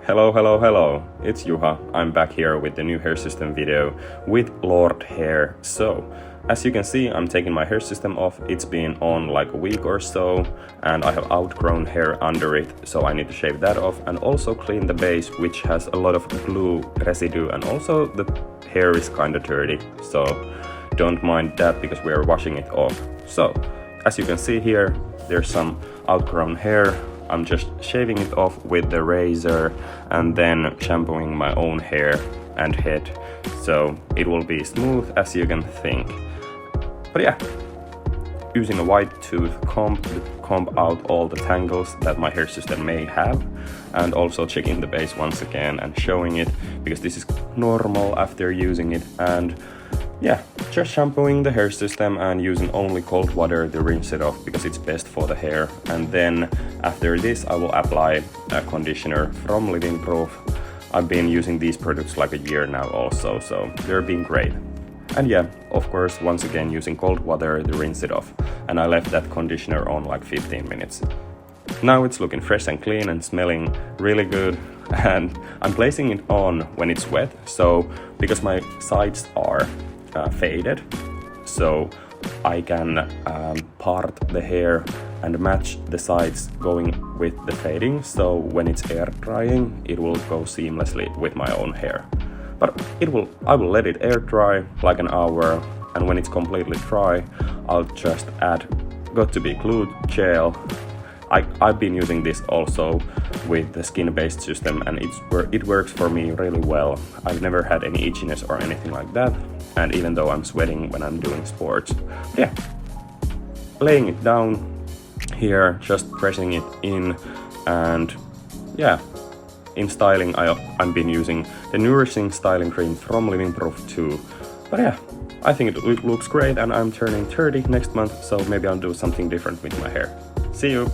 Hello, hello, hello, it's Juha. I'm back here with the new hair system video with Lordhair. So, as you can see, I'm taking my hair system off. It's been on like a week or so, and I have outgrown hair under it, so I need to shave that off and also clean the base, which has a lot of glue residue, and also the hair is kinda dirty, so don't mind that because we are washing it off. So, as you can see here, there's some outgrown hair. I'm just shaving it off with the razor and then shampooing my own hair and head, so it will be smooth as you can think. But yeah, using a white tooth comb to comb out all the tangles that my hair system may have, and also checking the base once again and showing it because this is normal after using it. And yeah, just shampooing the hair system and using only cold water to rinse it off because it's best for the hair. And then after this I will apply a conditioner from Living Proof. I've been using these products like a year now also, so they're been great. And yeah, of course, once again using cold water to rinse it off. And I left that conditioner on like 15 minutes. Now it's looking fresh and clean and smelling really good. And I'm placing it on when it's wet, so because my sides are faded, so I can part the hair and match the sides going with the fading, so when it's air drying it will go seamlessly with my own hair. But I will let it air dry like an hour, and when it's completely dry I'll just add got-to-be glued gel. I've been using this also with the skin-based system, and it works for me really well. I've never had any itchiness or anything like that, and even though I'm sweating when I'm doing sports. Yeah, laying it down here, just pressing it in, and yeah, in styling I've been using the Nourishing Styling Cream from Living Proof too. But yeah, I think it looks great, and I'm turning 30 next month, so maybe I'll do something different with my hair. See you!